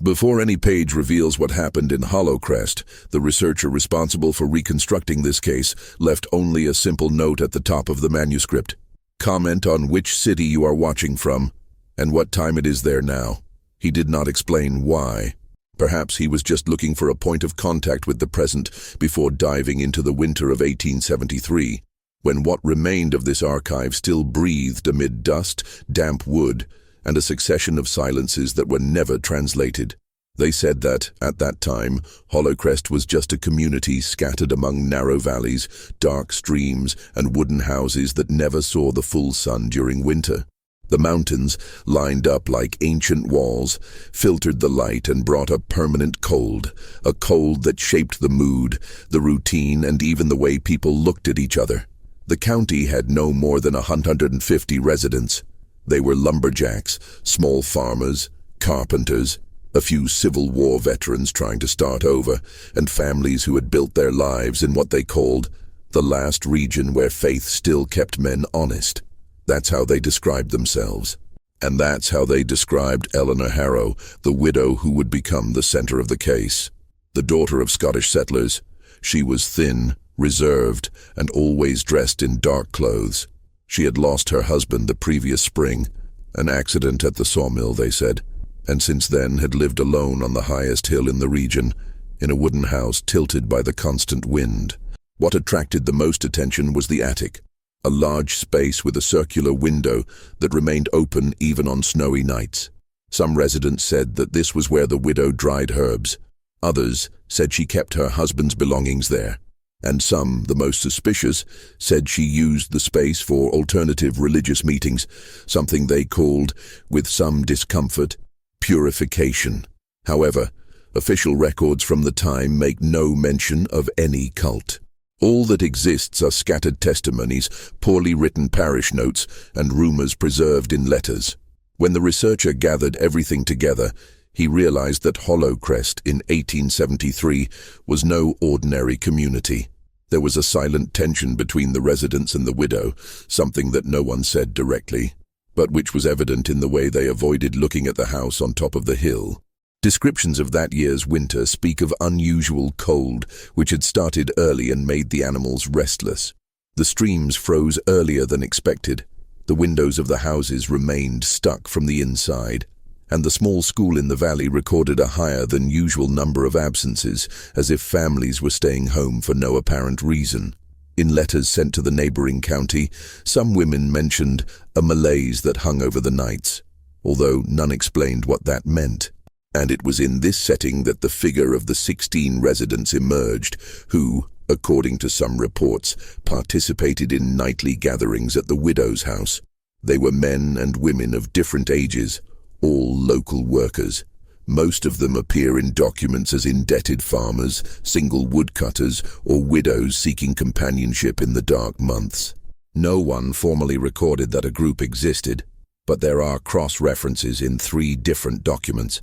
Before any page reveals what happened in Hollowcrest, the researcher responsible for reconstructing this case left only a simple note at the top of the manuscript. Comment on which city you are watching from, and what time it is there now. He did not explain why. Perhaps he was just looking for a point of contact with the present before diving into the winter of 1873, when what remained of this archive still breathed amid dust, damp wood, and a succession of silences that were never translated. They said that, at that time, Hollowcrest was just a community scattered among narrow valleys, dark streams, and wooden houses that never saw the full sun during winter. The mountains, lined up like ancient walls, filtered the light and brought a permanent cold, a cold that shaped the mood, the routine, and even the way people looked at each other. The county had no more than 150 residents. They were lumberjacks, small farmers, carpenters, a few Civil War veterans trying to start over, and families who had built their lives in what they called the last region where faith still kept men honest. That's how they described themselves. And that's how they described Eleanor Harrow, the widow who would become the center of the case. The daughter of Scottish settlers, she was thin, reserved, and always dressed in dark clothes. She had lost her husband the previous spring, an accident at the sawmill, they said, and since then had lived alone on the highest hill in the region, in a wooden house tilted by the constant wind. What attracted the most attention was the attic, a large space with a circular window that remained open even on snowy nights. Some residents said that this was where the widow dried herbs. Others said she kept her husband's belongings there. And some, the most suspicious, said she used the space for alternative religious meetings, something they called, with some discomfort, purification. However, official records from the time make no mention of any cult. All that exists are scattered testimonies, poorly written parish notes, and rumors preserved in letters. When the researcher gathered everything together, he realized that Hollowcrest in 1873 was no ordinary community. There was a silent tension between the residents and the widow, something that no one said directly, but which was evident in the way they avoided looking at the house on top of the hill. Descriptions of that year's winter speak of unusual cold, which had started early and made the animals restless. The streams froze earlier than expected. The windows of the houses remained stuck from the inside, and the small school in the valley recorded a higher than usual number of absences, as if families were staying home for no apparent reason. In letters sent to the neighboring county, some women mentioned a malaise that hung over the nights, although none explained what that meant. And it was in this setting that the figure of the 16 residents emerged, who, according to some reports, participated in nightly gatherings at the widow's house. They were men and women of different ages, all local workers. Most of them appear in documents as indebted farmers, single woodcutters, or widows seeking companionship in the dark months. No one formally recorded that a group existed, but there are cross-references in 3 different documents.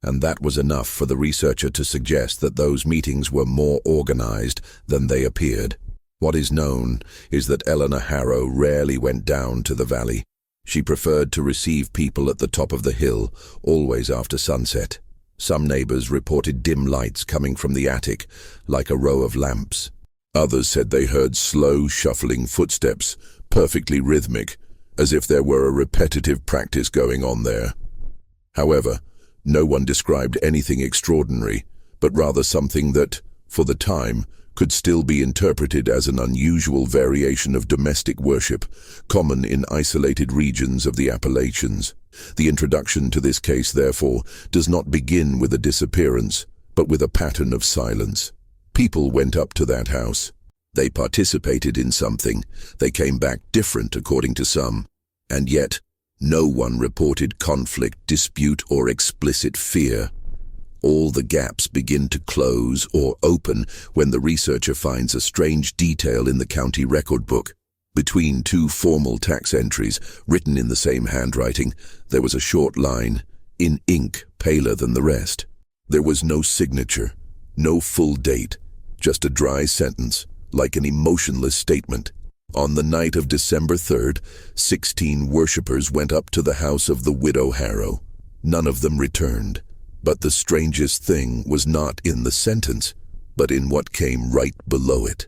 And that was enough for the researcher to suggest that those meetings were more organized than they appeared. What is known is that Eleanor Harrow rarely went down to the valley. She preferred to receive people at the top of the hill, always after sunset. Some neighbors reported dim lights coming from the attic, like a row of lamps. Others said they heard slow, shuffling footsteps, perfectly rhythmic, as if there were a repetitive practice going on there. However, no one described anything extraordinary, but rather something that, for the time, could still be interpreted as an unusual variation of domestic worship, common in isolated regions of the Appalachians. The introduction to this case, therefore, does not begin with a disappearance, but with a pattern of silence. People went up to that house. They participated in something. They came back different, according to some. And yet, no one reported conflict, dispute, or explicit fear. All the gaps begin to close or open when the researcher finds a strange detail in the county record book. Between 2 formal tax entries, written in the same handwriting, there was a short line, in ink paler than the rest. There was no signature, no full date, just a dry sentence, like an emotionless statement. On the night of December 3rd, 16 worshippers went up to the house of the widow Harrow. None of them returned. But the strangest thing was not in the sentence, but in what came right below it.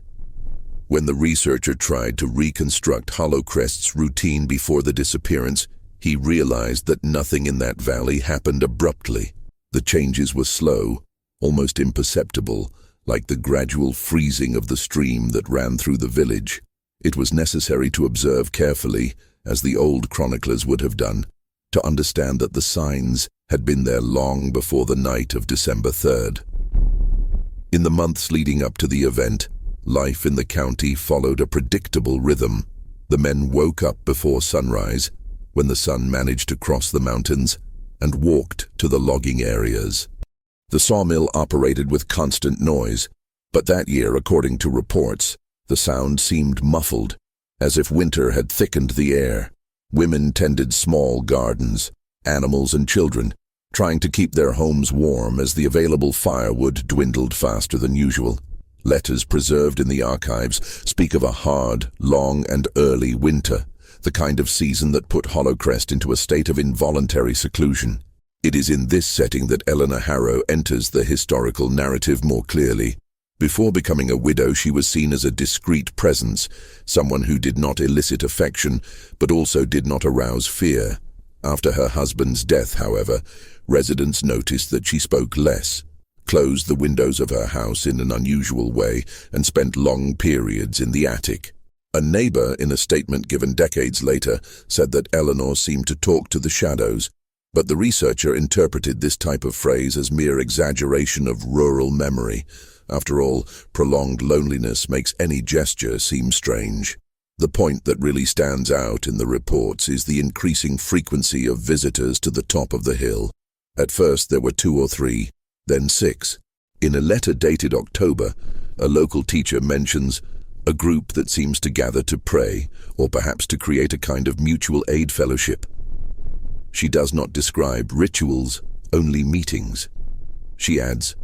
When the researcher tried to reconstruct Hollowcrest's routine before the disappearance, he realized that nothing in that valley happened abruptly. The changes were slow, almost imperceptible, like the gradual freezing of the stream that ran through the village. It was necessary to observe carefully, as the old chroniclers would have done, to understand that the signs had been there long before the night of December 3rd. In the months leading up to the event, life in the county followed a predictable rhythm. The men woke up before sunrise, when the sun managed to cross the mountains, and walked to the logging areas. The sawmill operated with constant noise, but that year, according to reports, the sound seemed muffled, as if winter had thickened the air. Women tended small gardens, animals and children, trying to keep their homes warm as the available firewood dwindled faster than usual. Letters preserved in the archives speak of a hard, long and early winter, the kind of season that put Hollowcrest into a state of involuntary seclusion. It is in this setting that Eleanor Harrow enters the historical narrative more clearly. Before becoming a widow, she was seen as a discreet presence, someone who did not elicit affection, but also did not arouse fear. After her husband's death, however, residents noticed that she spoke less, closed the windows of her house in an unusual way, and spent long periods in the attic. A neighbor, in a statement given decades later, said that Eleanor seemed to talk to the shadows, but the researcher interpreted this type of phrase as mere exaggeration of rural memory. After all, prolonged loneliness makes any gesture seem strange. The point that really stands out in the reports is the increasing frequency of visitors to the top of the hill. At first there were 2 or 3, then 6. In a letter dated October, a local teacher mentions a group that seems to gather to pray, or perhaps to create a kind of mutual aid fellowship. She does not describe rituals, only meetings. She adds,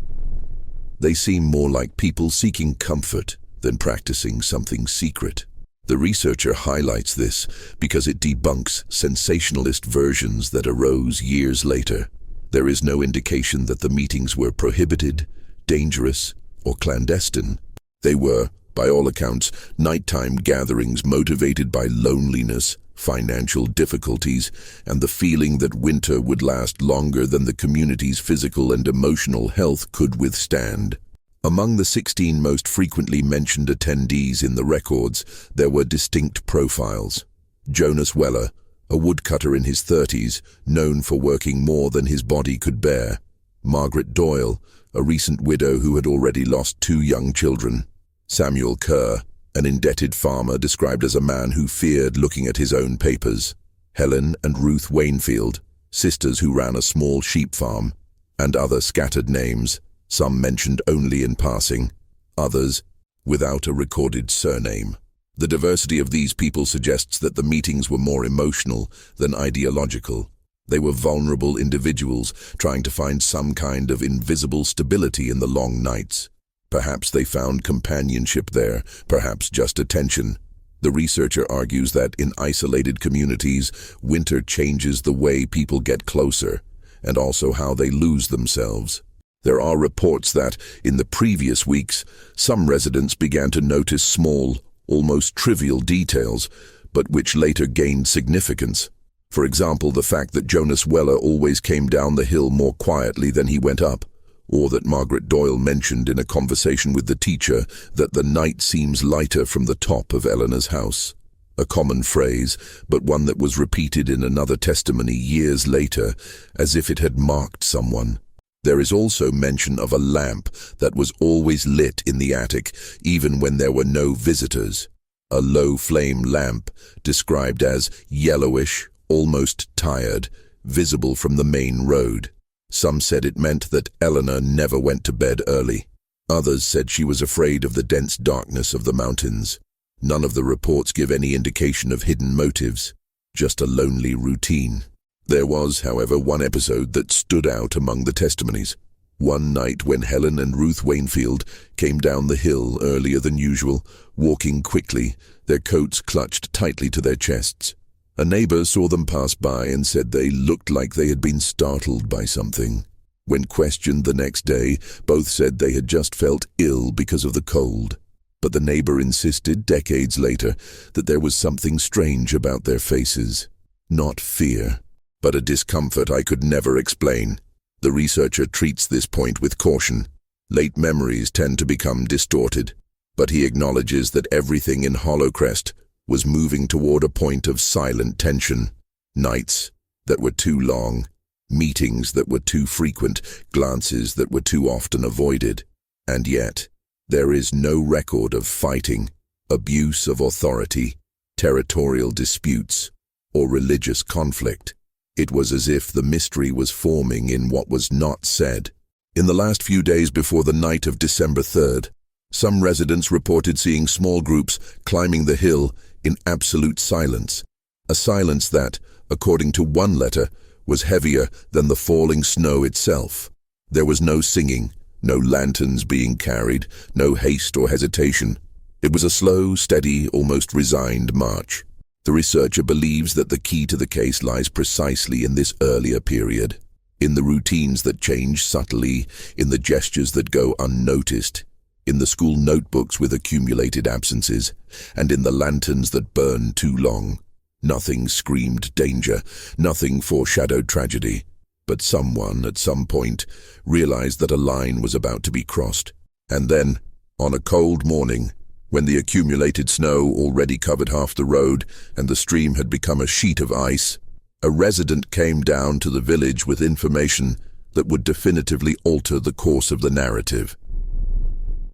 "They seem more like people seeking comfort than practicing something secret." The researcher highlights this because it debunks sensationalist versions that arose years later. There is no indication that the meetings were prohibited, dangerous, or clandestine. They were, by all accounts, nighttime gatherings motivated by loneliness, financial difficulties, and the feeling that winter would last longer than the community's physical and emotional health could withstand. Among the 16 most frequently mentioned attendees in the records, there were distinct profiles. Jonas Weller, a woodcutter in his 30s, known for working more than his body could bear. Margaret Doyle, a recent widow who had already lost 2 young children. Samuel Kerr, an indebted farmer described as a man who feared looking at his own papers. Helen and Ruth Wainfield, sisters who ran a small sheep farm. And other scattered names, some mentioned only in passing, others without a recorded surname. The diversity of these people suggests that the meetings were more emotional than ideological. They were vulnerable individuals trying to find some kind of invisible stability in the long nights. Perhaps they found companionship there, perhaps just attention. The researcher argues that in isolated communities, winter changes the way people get closer, and also how they lose themselves. There are reports that, in the previous weeks, some residents began to notice small, almost trivial details, but which later gained significance. For example, the fact that Jonas Weller always came down the hill more quietly than he went up, or that Margaret Doyle mentioned in a conversation with the teacher that the night seems lighter from the top of Eleanor's house. A common phrase, but one that was repeated in another testimony years later, as if it had marked someone. There is also mention of a lamp that was always lit in the attic, even when there were no visitors. A low-flame lamp, described as yellowish, almost tired, visible from the main road. Some said it meant that Eleanor never went to bed early. Others said she was afraid of the dense darkness of the mountains. None of the reports give any indication of hidden motives, just a lonely routine. There was, however, one episode that stood out among the testimonies. One night when Helen and Ruth Wainfield came down the hill earlier than usual, walking quickly, their coats clutched tightly to their chests. A neighbor saw them pass by and said they looked like they had been startled by something. When questioned the next day, both said they had just felt ill because of the cold. But the neighbor insisted decades later that there was something strange about their faces. Not fear, but a discomfort I could never explain. The researcher treats this point with caution. Late memories tend to become distorted, but he acknowledges that everything in Hollowcrest was moving toward a point of silent tension. Nights that were too long, meetings that were too frequent, glances that were too often avoided. And yet, there is no record of fighting, abuse of authority, territorial disputes, or religious conflict. It was as if the mystery was forming in what was not said. In the last few days before the night of December 3rd, some residents reported seeing small groups climbing the hill in absolute silence, a silence that, according to one letter, was heavier than the falling snow itself. There was no singing, no lanterns being carried, no haste or hesitation. It was a slow, steady, almost resigned march. The researcher believes that the key to the case lies precisely in this earlier period, in the routines that change subtly, in the gestures that go unnoticed, in the school notebooks with accumulated absences, and in the lanterns that burn too long. Nothing screamed danger, nothing foreshadowed tragedy, but someone at some point realized that a line was about to be crossed. And then, on a cold morning, when the accumulated snow already covered half the road and the stream had become a sheet of ice, a resident came down to the village with information that would definitively alter the course of the narrative.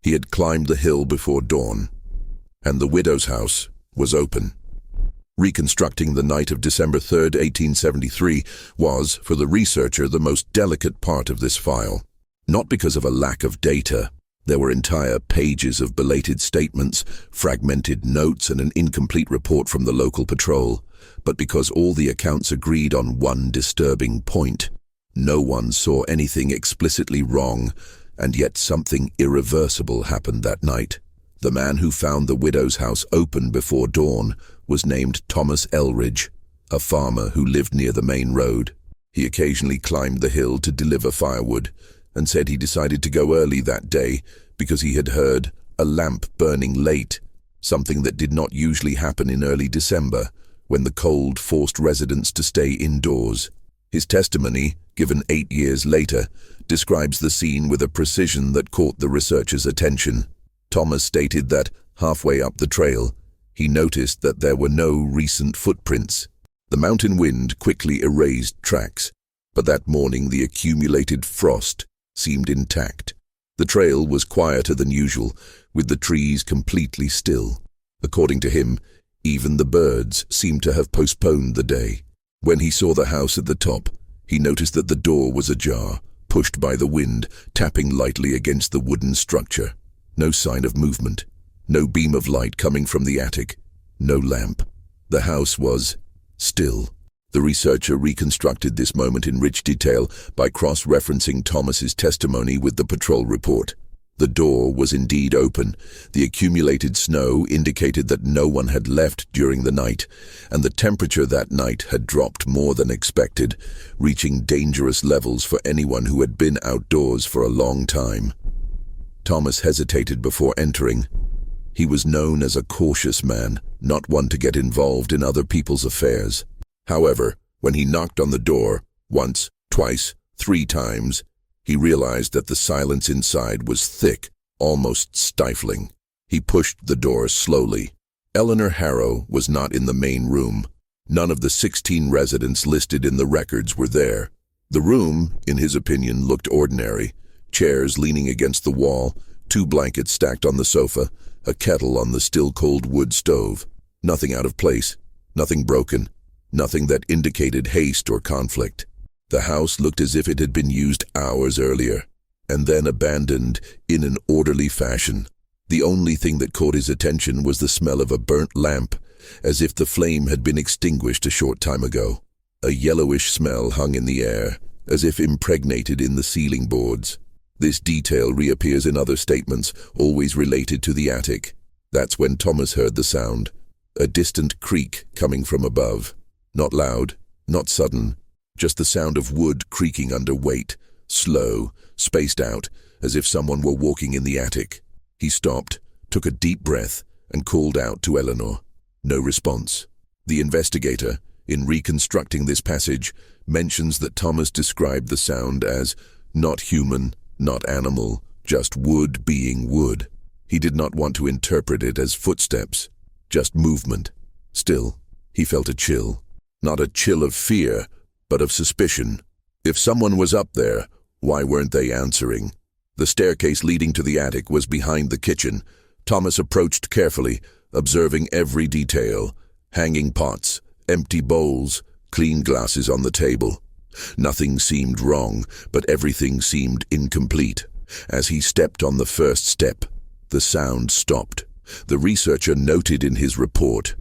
He had climbed the hill before dawn, and the widow's house was open. Reconstructing the night of December 3rd, 1873, was, for the researcher, the most delicate part of this file. Not because of a lack of data. There were entire pages of belated statements, fragmented notes, and an incomplete report from the local patrol, but because all the accounts agreed on one disturbing point. No one saw anything explicitly wrong, and yet something irreversible happened that night. The man who found the widow's house open before dawn was named Thomas Elridge, a farmer who lived near the main road. He occasionally climbed the hill to deliver firewood, and said he decided to go early that day because he had heard a lamp burning late, something that did not usually happen in early December, when the cold forced residents to stay indoors. His testimony, given 8 years later, describes the scene with a precision that caught the researcher's attention. Thomas stated that, halfway up the trail, he noticed that there were no recent footprints. The mountain wind quickly erased tracks, but that morning the accumulated frost seemed intact. The trail was quieter than usual, with the trees completely still. According to him, even the birds seemed to have postponed the day. When he saw the house at the top, he noticed that the door was ajar, pushed by the wind, tapping lightly against the wooden structure. No sign of movement, no beam of light coming from the attic, no lamp. The house was still. The researcher reconstructed this moment in rich detail by cross-referencing Thomas's testimony with the patrol report. The door was indeed open. The accumulated snow indicated that no one had left during the night, and the temperature that night had dropped more than expected, reaching dangerous levels for anyone who had been outdoors for a long time. Thomas hesitated before entering. He was known as a cautious man, not one to get involved in other people's affairs. However, when he knocked on the door, once, twice, 3 times, he realized that the silence inside was thick, almost stifling. He pushed the door slowly. Eleanor Harrow was not in the main room. None of the 16 residents listed in the records were there. The room, in his opinion, looked ordinary. Chairs leaning against the wall, 2 blankets stacked on the sofa, a kettle on the still-cold wood stove. Nothing out of place, nothing broken. Nothing that indicated haste or conflict. The house looked as if it had been used hours earlier, and then abandoned in an orderly fashion. The only thing that caught his attention was the smell of a burnt lamp, as if the flame had been extinguished a short time ago. A yellowish smell hung in the air, as if impregnated in the ceiling boards. This detail reappears in other statements, always related to the attic. That's when Thomas heard the sound, a distant creak coming from above. Not loud, not sudden, just the sound of wood creaking under weight, slow, spaced out, as if someone were walking in the attic. He stopped, took a deep breath, and called out to Eleanor. No response. The investigator, in reconstructing this passage, mentions that Thomas described the sound as not human, not animal, just wood being wood. He did not want to interpret it as footsteps, just movement. Still, he felt a chill. Not a chill of fear, but of suspicion. If someone was up there, why weren't they answering? The staircase leading to the attic was behind the kitchen. Thomas approached carefully, observing every detail. Hanging pots, empty bowls, clean glasses on the table. Nothing seemed wrong, but everything seemed incomplete. As he stepped on the first step, the sound stopped. The researcher noted in his report,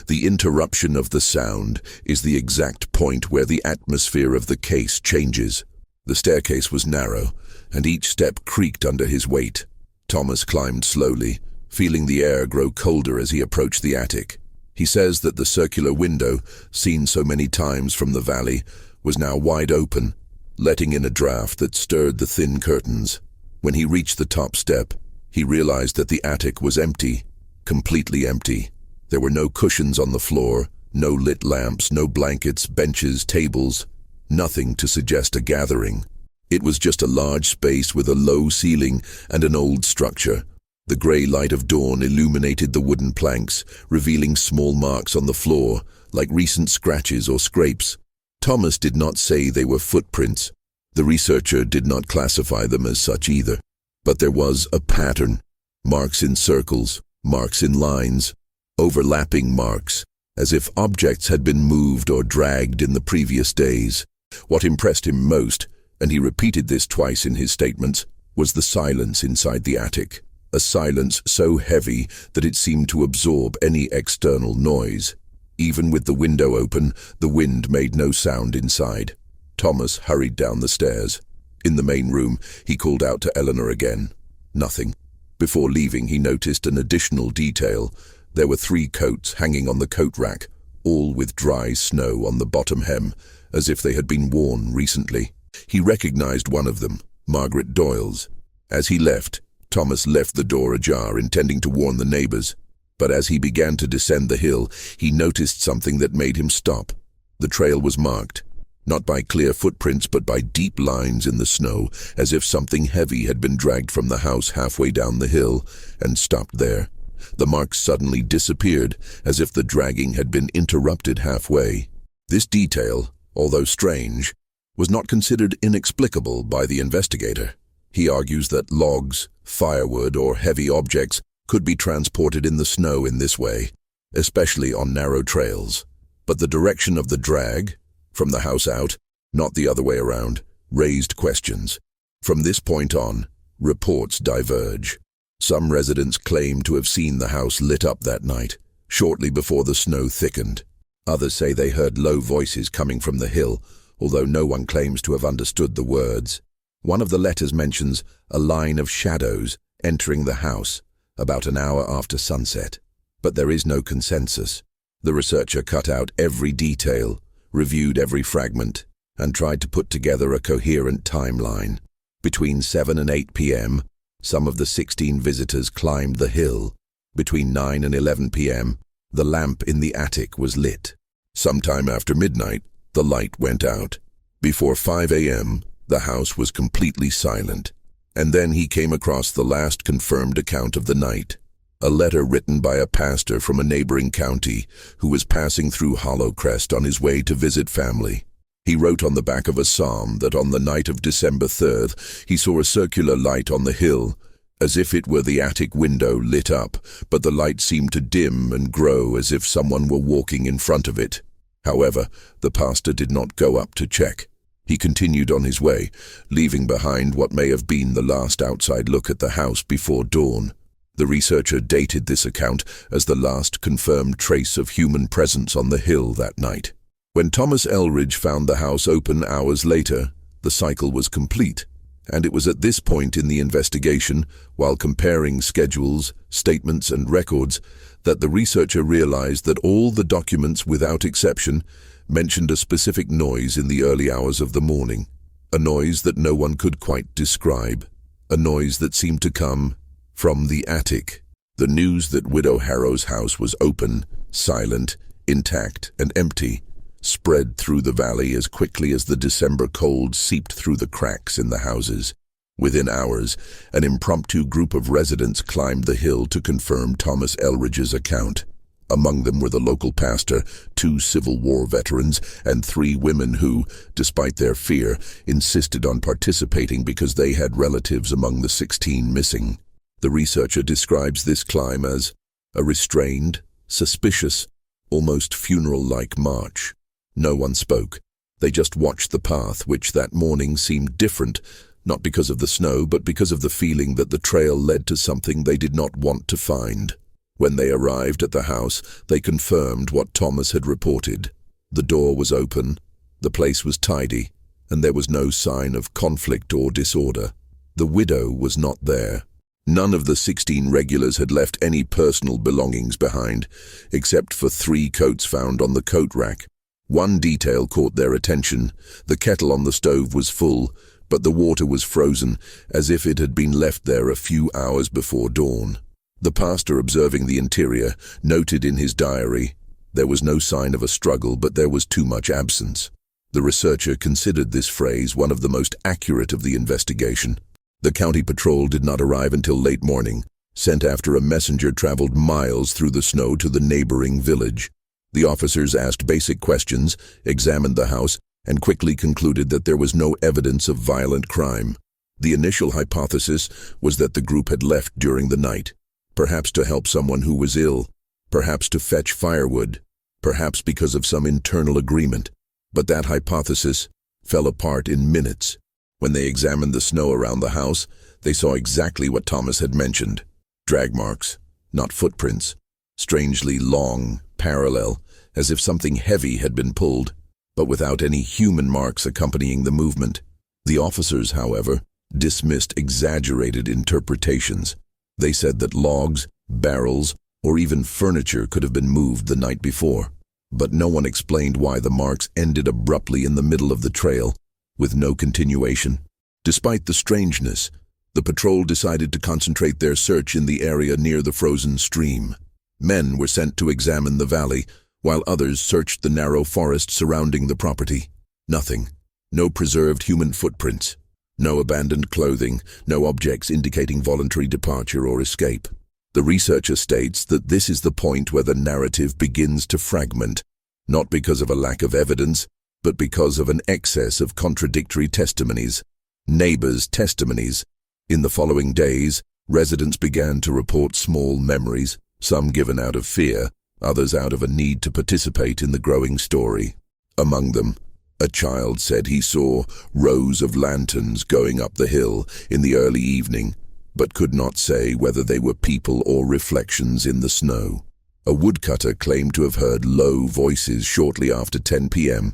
"The interruption of the sound is the exact point where the atmosphere of the case changes." The staircase was narrow, and each step creaked under his weight. Thomas climbed slowly, feeling the air grow colder as he approached the attic. He says that the circular window, seen so many times from the valley, was now wide open, letting in a draft that stirred the thin curtains. When he reached the top step, he realized that the attic was empty, completely empty. There were no cushions on the floor, no lit lamps, no blankets, benches, tables, nothing to suggest a gathering. It was just a large space with a low ceiling and an old structure. The grey light of dawn illuminated the wooden planks, revealing small marks on the floor, like recent scratches or scrapes. Thomas did not say they were footprints. The researcher did not classify them as such either. But there was a pattern. Marks in circles, marks in lines, overlapping marks, as if objects had been moved or dragged in the previous days. What impressed him most, and he repeated this twice in his statements, was the silence inside the attic. A silence so heavy that it seemed to absorb any external noise. Even with the window open, the wind made no sound inside. Thomas hurried down the stairs. In the main room, he called out to Eleanor again. Nothing. Before leaving, he noticed an additional detail. There were 3 coats hanging on the coat rack, all with dry snow on the bottom hem, as if they had been worn recently. He recognized one of them, Margaret Doyle's. As he left, Thomas left the door ajar, intending to warn the neighbors. But as he began to descend the hill, he noticed something that made him stop. The trail was marked, not by clear footprints, but by deep lines in the snow, as if something heavy had been dragged from the house halfway down the hill and stopped there. The marks suddenly disappeared, as if the dragging had been interrupted halfway. This detail, although strange, was not considered inexplicable by the investigator. He argues that logs, firewood, or heavy objects could be transported in the snow in this way, especially on narrow trails. But the direction of the drag, from the house out, not the other way around, raised questions. From this point on, reports diverge. Some residents claim to have seen the house lit up that night, shortly before the snow thickened. Others say they heard low voices coming from the hill, although no one claims to have understood the words. One of the letters mentions a line of shadows entering the house about an hour after sunset, but there is no consensus. The researcher cut out every detail, reviewed every fragment, and tried to put together a coherent timeline. Between 7 and 8 p.m., some of the 16 visitors climbed the hill. Between 9 and 11 p.m., the lamp in the attic was lit. Sometime after midnight, the light went out. Before 5 a.m., the house was completely silent. And then he came across the last confirmed account of the night, a letter written by a pastor from a neighboring county who was passing through Hollowcrest on his way to visit family. He wrote on the back of a psalm that on the night of December 3rd, he saw a circular light on the hill, as if it were the attic window lit up, but the light seemed to dim and grow as if someone were walking in front of it. However, the pastor did not go up to check. He continued on his way, leaving behind what may have been the last outside look at the house before dawn. The researcher dated this account as the last confirmed trace of human presence on the hill that night. When Thomas Eldridge found the house open hours later, the cycle was complete, and it was at this point in the investigation, while comparing schedules, statements, and records, that the researcher realized that all the documents, without exception, mentioned a specific noise in the early hours of the morning. A noise that no one could quite describe. A noise that seemed to come from the attic. The news that Widow Harrow's house was open, silent, intact, and empty spread through the valley as quickly as the December cold seeped through the cracks in the houses. Within hours, an impromptu group of residents climbed the hill to confirm Thomas Elridge's account. Among them were the local pastor, 2 Civil War veterans, and 3 women who, despite their fear, insisted on participating because they had relatives among the 16 missing. The researcher describes this climb as a restrained, suspicious, almost funeral-like march. No one spoke. They just watched the path, which that morning seemed different, not because of the snow, but because of the feeling that the trail led to something they did not want to find. When they arrived at the house, they confirmed what Thomas had reported. The door was open, the place was tidy, and there was no sign of conflict or disorder. The widow was not there. None of the 16 regulars had left any personal belongings behind, except for 3 coats found on the coat rack. One detail caught their attention. The kettle on the stove was full, but the water was frozen, as if it had been left there a few hours before dawn. The pastor, observing the interior, noted in his diary, "There was no sign of a struggle, but there was too much absence." The researcher considered this phrase one of the most accurate of the investigation. The county patrol did not arrive until late morning, sent after a messenger traveled miles through the snow to the neighboring village. The officers asked basic questions, examined the house, and quickly concluded that there was no evidence of violent crime. The initial hypothesis was that the group had left during the night, perhaps to help someone who was ill, perhaps to fetch firewood, perhaps because of some internal agreement. But that hypothesis fell apart in minutes. When they examined the snow around the house, they saw exactly what Thomas had mentioned. Drag marks, not footprints. Strangely long, parallel, as if something heavy had been pulled, but without any human marks accompanying the movement. The officers, however, dismissed exaggerated interpretations. They said that logs, barrels, or even furniture could have been moved the night before. But no one explained why the marks ended abruptly in the middle of the trail, with no continuation. Despite the strangeness, the patrol decided to concentrate their search in the area near the frozen stream. Men were sent to examine the valley, while others searched the narrow forest surrounding the property. Nothing. No preserved human footprints. No abandoned clothing. No objects indicating voluntary departure or escape. The researcher states that this is the point where the narrative begins to fragment, not because of a lack of evidence, but because of an excess of contradictory testimonies. Neighbors' testimonies. In the following days, residents began to report small memories, some given out of fear, others out of a need to participate in the growing story. Among them, a child said he saw rows of lanterns going up the hill in the early evening, but could not say whether they were people or reflections in the snow. A woodcutter claimed to have heard low voices shortly after 10 p.m.,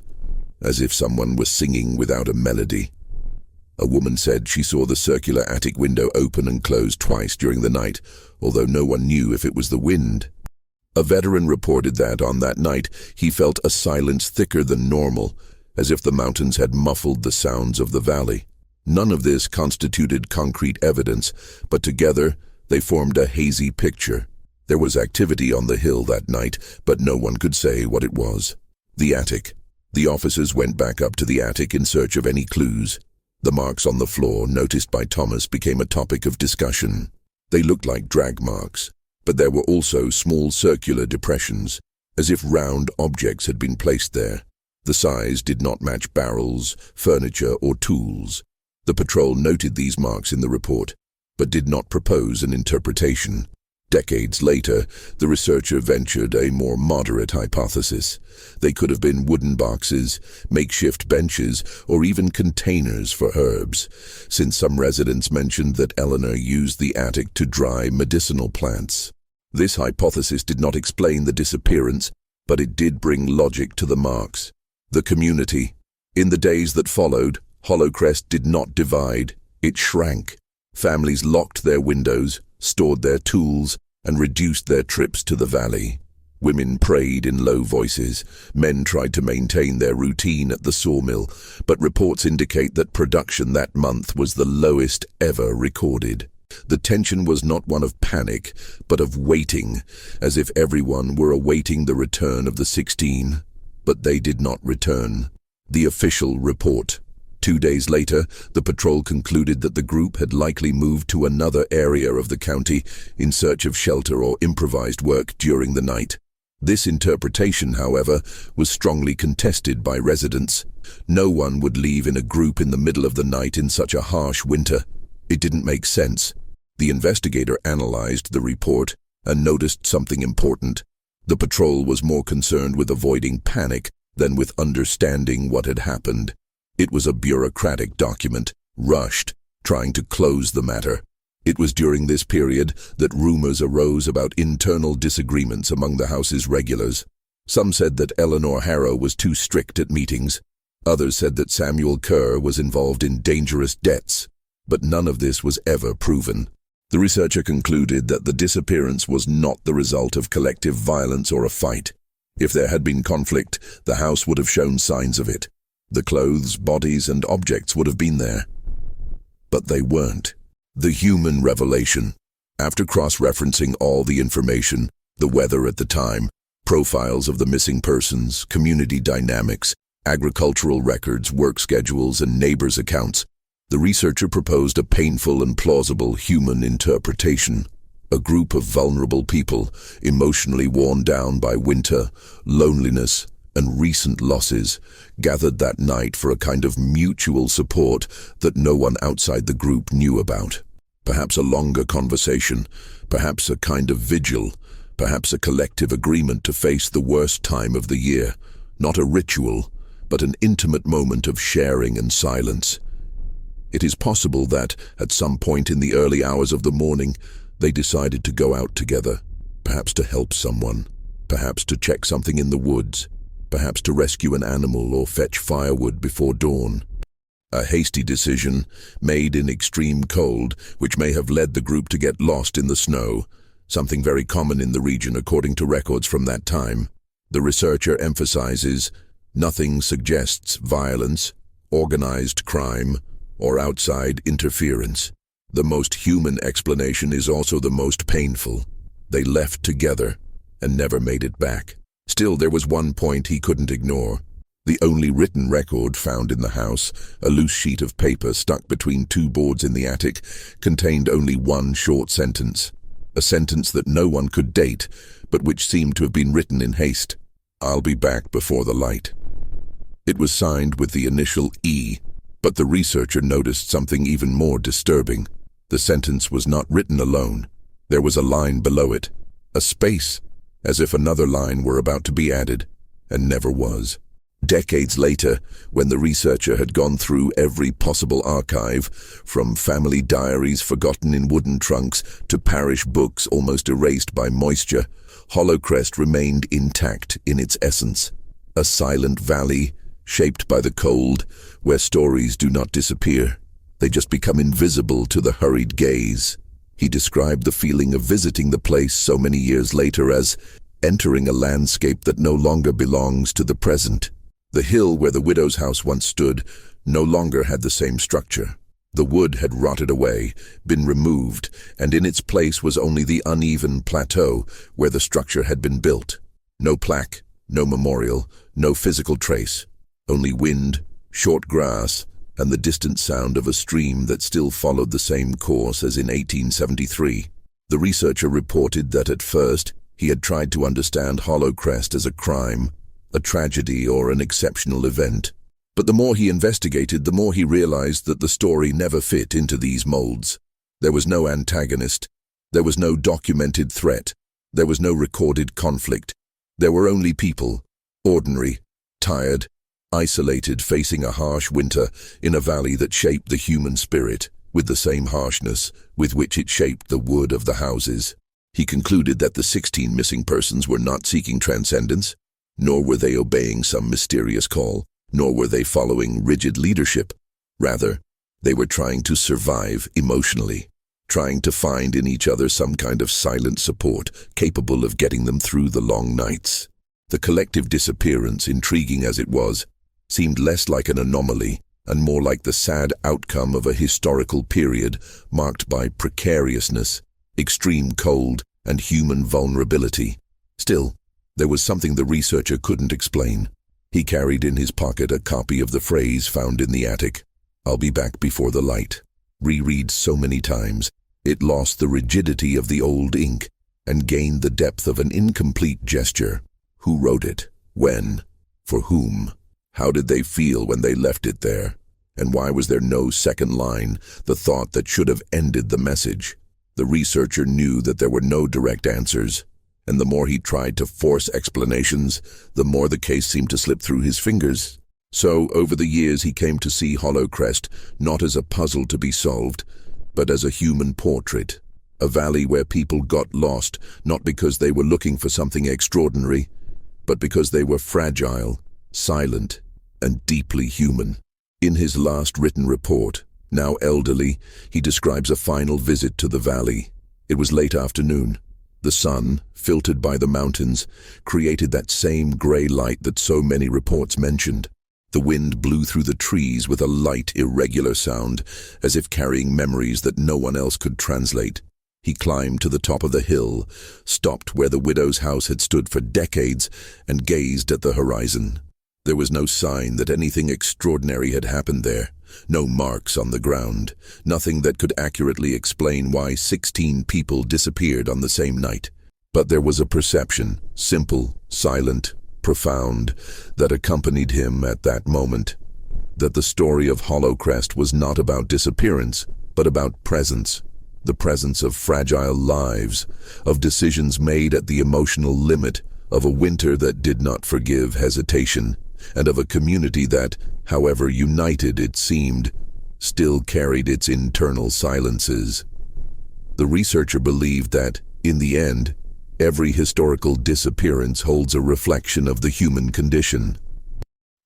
as if someone was singing without a melody. A woman said she saw the circular attic window open and close twice during the night, although no one knew if it was the wind. A veteran reported that on that night he felt a silence thicker than normal, as if the mountains had muffled the sounds of the valley. None of this constituted concrete evidence, but together they formed a hazy picture. There was activity on the hill that night, but no one could say what it was. The attic. The officers went back up to the attic in search of any clues. The marks on the floor, noticed by Thomas, became a topic of discussion. They looked like drag marks, but there were also small circular depressions, as if round objects had been placed there. The size did not match barrels, furniture, or tools. The patrol noted these marks in the report, but did not propose an interpretation. Decades later, the researcher ventured a more moderate hypothesis. They could have been wooden boxes, makeshift benches, or even containers for herbs, since some residents mentioned that Eleanor used the attic to dry medicinal plants. This hypothesis did not explain the disappearance, but it did bring logic to the marks. The community. In the days that followed, Hollowcrest did not divide, it shrank. Families locked their windows, stored their tools, and reduced their trips to the valley. Women prayed in low voices. Men tried to maintain their routine at the sawmill, but reports indicate that production that month was the lowest ever recorded. The tension was not one of panic, but of waiting, as if everyone were awaiting the return of the 16. But they did not return. The official report. 2 days later, the patrol concluded that the group had likely moved to another area of the county in search of shelter or improvised work during the night. This interpretation, however, was strongly contested by residents. No one would leave in a group in the middle of the night in such a harsh winter. It didn't make sense. The investigator analyzed the report and noticed something important. The patrol was more concerned with avoiding panic than with understanding what had happened. It was a bureaucratic document, rushed, trying to close the matter. It was during this period that rumors arose about internal disagreements among the house's regulars. Some said that Eleanor Harrow was too strict at meetings. Others said that Samuel Kerr was involved in dangerous debts. But none of this was ever proven. The researcher concluded that the disappearance was not the result of collective violence or a fight. If there had been conflict, the house would have shown signs of it. The clothes, bodies, and objects would have been there. But they weren't. The human revelation. After cross-referencing all the information, the weather at the time, profiles of the missing persons, community dynamics, agricultural records, work schedules, and neighbors' accounts, the researcher proposed a painful and plausible human interpretation. A group of vulnerable people, emotionally worn down by winter, loneliness, and recent losses, gathered that night for a kind of mutual support that no one outside the group knew about. Perhaps a longer conversation, perhaps a kind of vigil, perhaps a collective agreement to face the worst time of the year. Not a ritual, but an intimate moment of sharing and silence. It is possible that, at some point in the early hours of the morning, they decided to go out together, perhaps to help someone, perhaps to check something in the woods, perhaps to rescue an animal or fetch firewood before dawn. A hasty decision, made in extreme cold, which may have led the group to get lost in the snow, something very common in the region according to records from that time. The researcher emphasizes, nothing suggests violence, organized crime, or outside interference. The most human explanation is also the most painful. They left together and never made it back. Still, there was one point he couldn't ignore. The only written record found in the house, a loose sheet of paper stuck between 2 boards in the attic, contained only one short sentence. A sentence that no one could date, but which seemed to have been written in haste. "I'll be back before the light." It was signed with the initial E, but the researcher noticed something even more disturbing. The sentence was not written alone. There was a line below it, a space, as if another line were about to be added, and never was. Decades later, when the researcher had gone through every possible archive, from family diaries forgotten in wooden trunks to parish books almost erased by moisture, Hollowcrest remained intact in its essence. A silent valley, shaped by the cold, where stories do not disappear. They just become invisible to the hurried gaze. He described the feeling of visiting the place so many years later as entering a landscape that no longer belongs to the present. The hill where the widow's house once stood no longer had the same structure. The wood had rotted away, been removed, and in its place was only the uneven plateau where the structure had been built. No plaque, no memorial, no physical trace. Only wind, short grass, and the distant sound of a stream that still followed the same course as in 1873. The researcher reported that at first he had tried to understand Hollowcrest as a crime, a tragedy, or an exceptional event. But the more he investigated, the more he realized that the story never fit into these molds. There was no antagonist. There was no documented threat. There was no recorded conflict. There were only people, ordinary, tired, isolated, facing a harsh winter in a valley that shaped the human spirit with the same harshness with which it shaped the wood of the houses. He concluded that the 16 missing persons were not seeking transcendence, nor were they obeying some mysterious call, nor were they following rigid leadership. Rather, they were trying to survive emotionally. trying to find in each other some kind of silent support capable of getting them through the long nights. The collective disappearance, intriguing as it was, seemed less like an anomaly and more like the sad outcome of a historical period marked by precariousness, extreme cold, and human vulnerability. Still, there was something the researcher couldn't explain. He carried in his pocket a copy of the phrase found in the attic, "I'll be back before the light." Reread so many times, it lost the rigidity of the old ink and gained the depth of an incomplete gesture. Who wrote it? When? For whom? How did they feel when they left it there? And why was there no second line, the thought that should have ended the message? The researcher knew that there were no direct answers, and the more he tried to force explanations, the more the case seemed to slip through his fingers. So, over the years, he came to see Hollowcrest not as a puzzle to be solved, but as a human portrait, a valley where people got lost, not because they were looking for something extraordinary, but because they were fragile, silent, and deeply human. In his last written report, now elderly, he describes a final visit to the valley. It was late afternoon. The sun, filtered by the mountains, created that same grey light that so many reports mentioned. The wind blew through the trees with a light, irregular sound, as if carrying memories that no one else could translate. He climbed to the top of the hill, stopped where the widow's house had stood for decades, and gazed at the horizon. There was no sign that anything extraordinary had happened there, no marks on the ground, nothing that could accurately explain why 16 people disappeared on the same night. But there was a perception, simple, silent, profound, that accompanied him at that moment. That the story of Hollowcrest was not about disappearance, but about presence. The presence of fragile lives, of decisions made at the emotional limit, of a winter that did not forgive hesitation, and of a community that, however united it seemed, still carried its internal silences. The researcher believed that, in the end, every historical disappearance holds a reflection of the human condition.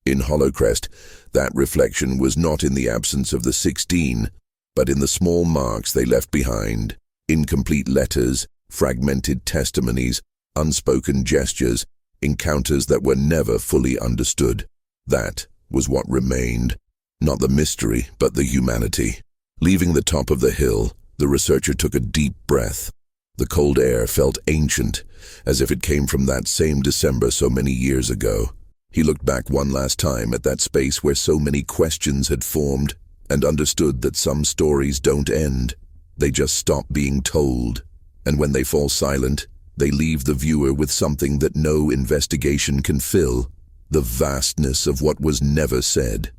In Hollowcrest, that reflection was not in the absence of the 16, but in the small marks they left behind, incomplete letters, fragmented testimonies, unspoken gestures, encounters that were never fully understood. That was what remained, not the mystery, but the humanity. Leaving the top of the hill, the researcher took a deep breath. The cold air felt ancient, as if it came from that same December so many years ago. He looked back one last time at that space where so many questions had formed, and understood that some stories don't end. They just stop being told. And when they fall silent, they leave the viewer with something that no investigation can fill: the vastness of what was never said.